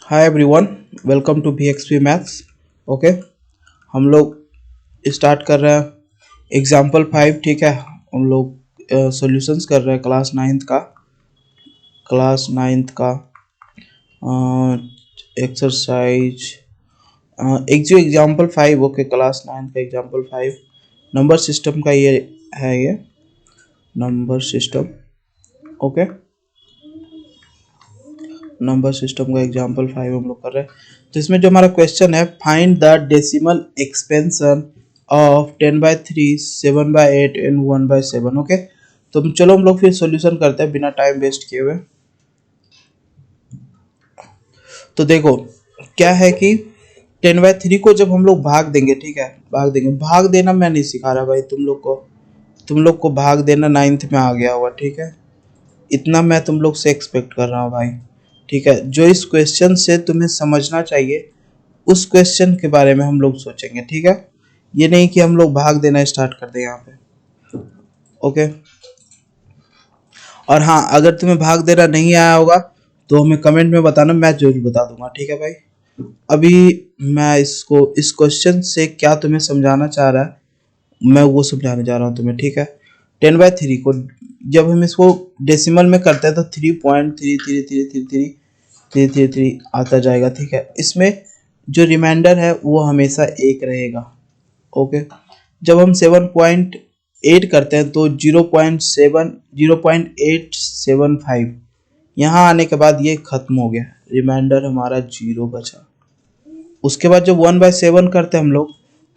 Hi everyone, welcome to BXP maths. Okay, हम लोग start कर रहे हैं एग्जाम्पल 5। ठीक है, हम लोग सॉल्यूशंस कर रहे हैं क्लास नाइन्थ का एक्सरसाइज। एक जो एग्जाम्पल 5, ओके, क्लास नाइन्थ का एग्जाम्पल 5 नंबर सिस्टम का ये है, ये number system. Okay, number system का एग्जाम्पल 5 हम लोग कर रहे हैं। तो इसमें जो हमारा क्वेश्चन है, find the decimal expansion of 10/3, 7/8 and 1/7। Okay, तो चलो हम लोग फिर सॉल्यूशन करते हैं बिना टाइम वेस्ट किए हुए। तो देखो क्या है कि 10/3 को जब हम लोग भाग देंगे, ठीक है, भाग देंगे। भाग देना मैं नहीं सिखा रहा भाई तुम लोग को भाग देना 9th में आ गया होगा। ठीक है, इतना मैं तुम लोग से एक्सपेक्ट कर रहा हूँ भाई। ठीक है, जो इस क्वेश्चन से तुम्हें समझना चाहिए उस क्वेश्चन के बारे में हम लोग सोचेंगे। ठीक है, ये नहीं कि हम लोग भाग देना स्टार्ट कर दें यहाँ पे। ओके, और हाँ, अगर तुम्हें भाग देना नहीं आया होगा तो हमें कमेंट में बताना, मैं जरूर बता दूंगा। ठीक है भाई, अभी मैं इस क्वेश्चन से क्या तुम्हें समझाना चाह रहा है मैं वो समझाने जा रहा हूँ तुम्हें। ठीक है, 10/3 को जब हम इसको डेसिमल में करते हैं तो 3.333333 आता जाएगा। ठीक है, इसमें जो रिमाइंडर है वो हमेशा एक रहेगा। ओके, जब हम 7.8 करते हैं तो 0.875 यहाँ आने के बाद ये खत्म हो गया, रिमाइंडर हमारा 0 बचा। उसके बाद जब 1/7 करते हैं हम लोग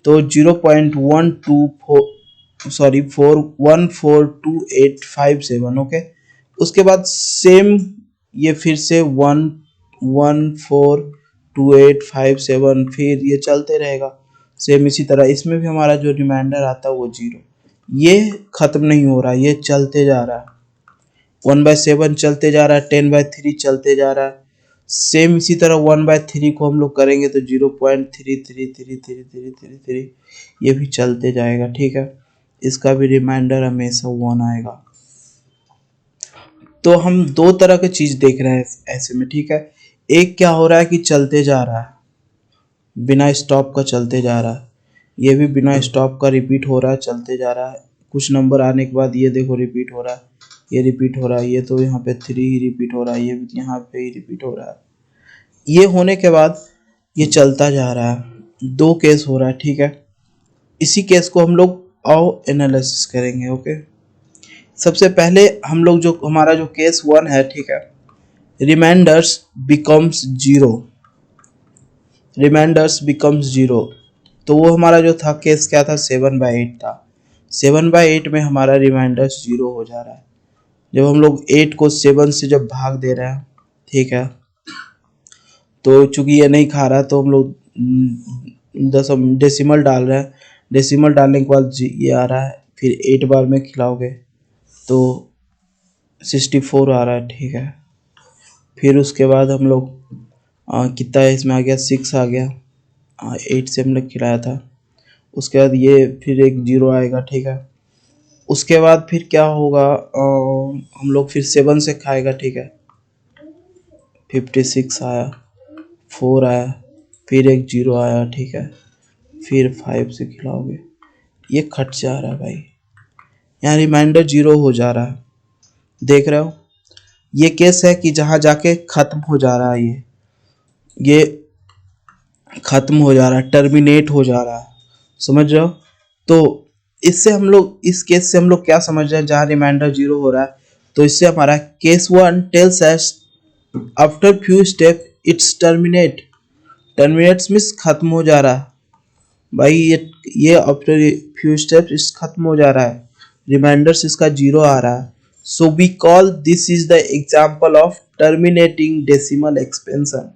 तो 0.14287। ओके, उसके बाद सेम ये फिर से 1142857, फिर ये चलते रहेगा सेम इसी तरह। इसमें भी हमारा जो रिमाइंडर आता है वो 0। ये खत्म नहीं हो रहा, ये चलते जा रहा है। 1/7 चलते जा रहा है, 10/3 चलते जा रहा है, सेम इसी तरह 1/3 को हम लोग करेंगे तो 0.333333 ये भी चलते जाएगा। ठीक है, इसका भी रिमाइंडर हमेशा 1 आएगा। तो हम दो तरह की चीज देख रहे हैं ऐसे में। ठीक है, एक क्या हो रहा है कि चलते जा रहा है, बिना स्टॉप का चलते जा रहा है। ये भी बिना स्टॉप का रिपीट हो रहा है, चलते जा रहा है। कुछ नंबर आने के बाद ये देखो रिपीट हो रहा है, ये रिपीट हो रहा है, ये तो यहाँ पे 3 ही रिपीट हो रहा है, ये भी यहाँ पे ही रिपीट हो रहा है। ये होने के बाद ये चलता जा रहा है। दो केस हो रहा है। ठीक है, इसी केस को हम लोग आओ एनालिसिस करेंगे। ओके, सबसे पहले हम लोग जो हमारा जो केस 1 है, ठीक है, रिमाइंडर्स बिकम्स जीरो। तो वो हमारा जो था केस क्या था, 7/8 था। 7/8 में हमारा रिमाइंडर्स 0 हो जा रहा है जब हम लोग 8 को 7 से जब भाग दे रहे हैं। ठीक है, तो चूंकि ये नहीं खा रहा तो हम लोग डेसिमल डाल रहे हैं। डेसिमल डालने के बाद ये आ रहा है, फिर 8 बार में खिलाओगे तो 64 आ रहा है। ठीक है, फिर उसके बाद हम लोग कितना है इसमें आ गया, 6 आ गया। 8 से हमने खिलाया था। उसके बाद ये फिर एक 0 आएगा। ठीक है, उसके बाद फिर क्या होगा, हम लोग फिर 7 से खाएगा। ठीक है, 56 आया, 4 आया, फिर एक 0 आया। ठीक है, फिर 5 से खिलाओगे, ये खट जा रहा है भाई, यहाँ रिमाइंडर 0 हो जा रहा है। देख रहे हो, ये केस है कि जहाँ जाके खत्म हो जा रहा है, ये खत्म हो जा रहा है, टर्मिनेट हो जा रहा है। समझ रहे हो? तो इससे हम लोग, इस केस से हम लोग क्या समझ रहे हैं, जहाँ रिमाइंडर 0 हो रहा है तो इससे हमारा case 1 tells us after few step it's terminates means खत्म हो जा रहा है भाई। ये आफ्टर फ्यू स्टेप्स इस खत्म हो जा रहा है, रिमाइंडर्स इसका 0 आ रहा है। So we call this is the example of terminating decimal expansion.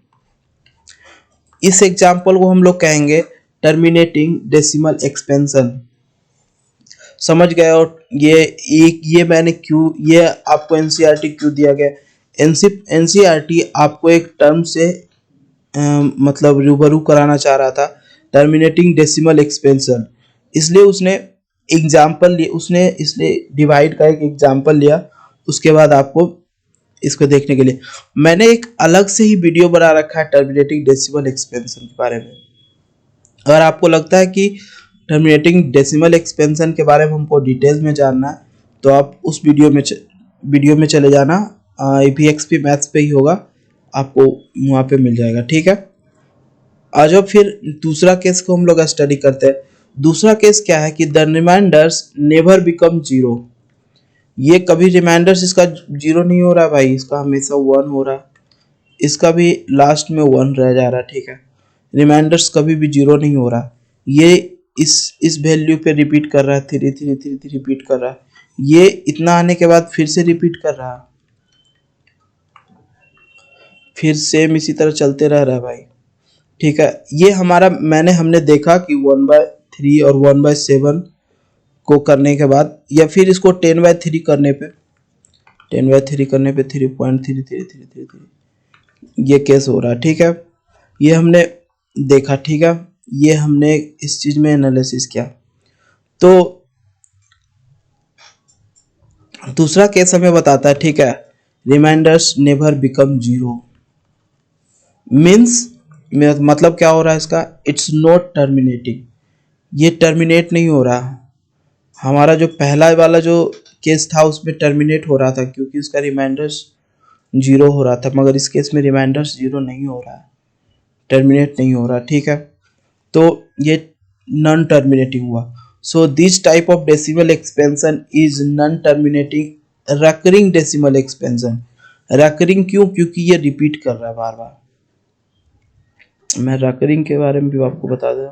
इस एग्जाम्पल को हम लोग कहेंगे टर्मिनेटिंग डेसिमल एक्सपेंशन। समझ गए? और ये मैंने क्यों, ये आपको एनसीईआरटी क्यों दिया गया? एनसीईआरटी आपको एक टर्म से मतलब रूबरू कराना चाह रहा था, टर्मिनेटिंग डेसिमल एक्सपेंशन। इसलिए उसने एग्जाम्पल लिया, उसने इसलिए डिवाइड का एक एग्जाम्पल लिया, उसके बाद आपको इसको देखने के लिए मैंने एक अलग से ही वीडियो बना रखा है टर्मिनेटिंग डेसिमल एक्सपेंशन के बारे में। अगर आपको लगता है कि टर्मिनेटिंग डेसिमल एक्सपेंशन के बारे में हमको डिटेल्स में जानना है तो आप उस वीडियो में चले जाना, APXP मैथ्स पे ही होगा, आपको वहाँ पे मिल जाएगा। ठीक है, आ जाओ फिर दूसरा केस को हम लोग स्टडी करते हैं। दूसरा केस क्या है कि the reminders never become zero. ये कभी रिमाइंडर्स इसका जीरो नहीं हो रहा भाई, इसका हमेशा 1 हो रहा है, इसका भी लास्ट में 1 रह जा रहा है। ठीक है, रिमाइंडर्स कभी भी जीरो नहीं हो रहा, ये इस वैल्यू पे रिपीट कर रहा है, 3 3 3 3 रिपीट कर रहा है, ये इतना आने के बाद फिर से रिपीट कर रहा है, फिर सेम इसी तरह चलते रह रहा है भाई। ठीक है, ये हमने देखा कि 1/3 और 1/7 को करने के बाद या फिर इसको 10/3 करने पे 3.3333 ये केस हो रहा है। ठीक है, ये हमने देखा। ठीक है, ये हमने इस चीज में एनालिसिस किया। तो दूसरा केस हमें बताता है, ठीक है, reminders never become zero means मतलब क्या हो रहा है इसका, इट्स नॉट टर्मिनेटिंग, ये टर्मिनेट नहीं हो रहा। हमारा जो पहला वाला जो केस था उसमें टर्मिनेट हो रहा था क्योंकि उसका रिमाइंडर्स जीरो हो रहा था, मगर इस केस में रिमाइंडर्स जीरो नहीं हो रहा है, टर्मिनेट नहीं हो रहा। ठीक है, तो ये नॉन टर्मिनेटिंग हुआ। So this type of decimal expansion is non terminating recurring decimal expansion. Recurring क्यों? क्योंकि ये रिपीट कर रहा है बार बार। मैं रकरिंग के बारे में भी आपको बता दूं,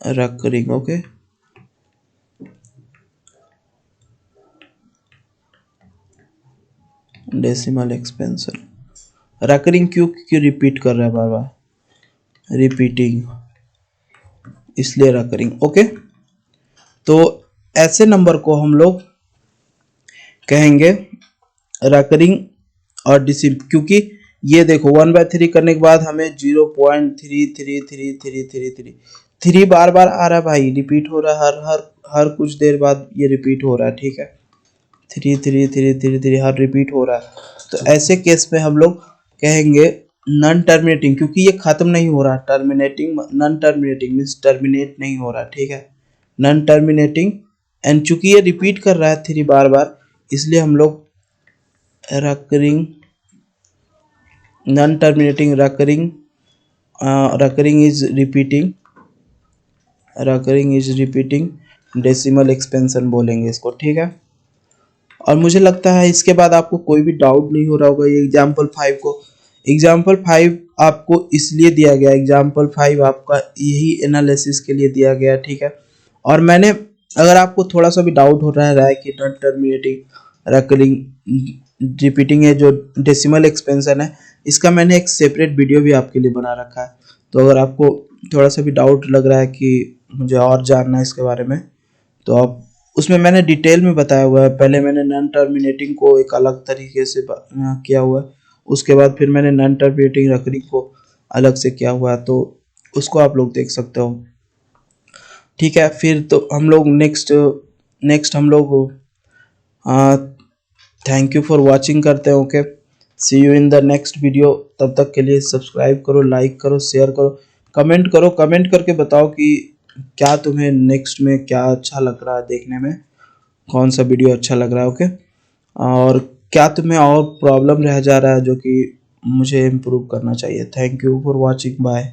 रकरिंग, ओके, डेसिमल एक्सपेंशन रकरिंग क्यों रिपीट कर रहा है बार बार, रिपीटिंग, इसलिए रकरिंग। ओके, तो ऐसे नंबर को हम लोग कहेंगे रकरिंग और डिसिम, क्योंकि ये देखो 1/3 करने के बाद हमें 0.33333 बार बार आ रहा है भाई, रिपीट हो रहा है, हर कुछ देर बाद ये रिपीट हो रहा है। ठीक है, 3 हर रिपीट हो रहा है। तो ऐसे केस में हम लोग कहेंगे नॉन टर्मिनेटिंग, क्योंकि ये खत्म नहीं हो रहा। Terminating, non terminating means terminate नहीं हो रहा। ठीक है, नॉन टर्मिनेटिंग, एंड चूंकि ये रिपीट कर रहा है 3 बार बार, इसलिए हम लोग recurring, non terminating recurring, recurring is repeating decimal expansion बोलेंगे इसको। ठीक है, और मुझे लगता है इसके बाद आपको कोई भी डाउट नहीं हो रहा होगा ये एग्जाम्पल 5 को। एग्जाम्पल 5 आपको इसलिए दिया गया, एग्जाम्पल 5 आपका यही एनालिसिस के लिए दिया गया। ठीक है, और मैंने, अगर आपको थोड़ा सा भी डाउट हो रहा है कि नॉन टर्मिनेटिंग रकरिंग रिपीटिंग है जो डेसिमल एक्सपेंशन है, इसका मैंने एक सेपरेट वीडियो भी आपके लिए बना रखा है। तो अगर आपको थोड़ा सा भी डाउट लग रहा है कि मुझे और जानना है इसके बारे में, तो आप, उसमें मैंने डिटेल में बताया हुआ है। पहले मैंने नॉन टर्मिनेटिंग को एक अलग तरीके से किया हुआ है, उसके बाद फिर मैंने नॉन टर्मिनेटिंग रकरिंग को अलग से किया हुआ है, तो उसको आप लोग देख सकते हो। ठीक है, फिर तो हम लोग नेक्स्ट हम लोग थैंक यू फॉर वॉचिंग करते हैं। Okay, see you in the next video. तब तक के लिए सब्सक्राइब करो, लाइक करो, शेयर करो, कमेंट करो, कमेंट करके बताओ कि क्या तुम्हें नेक्स्ट में क्या अच्छा लग रहा है देखने में, कौन सा वीडियो अच्छा लग रहा है। ओके, और क्या तुम्हें और प्रॉब्लम रह जा रहा है जो कि मुझे इम्प्रूव करना चाहिए। Thank you for watching, bye.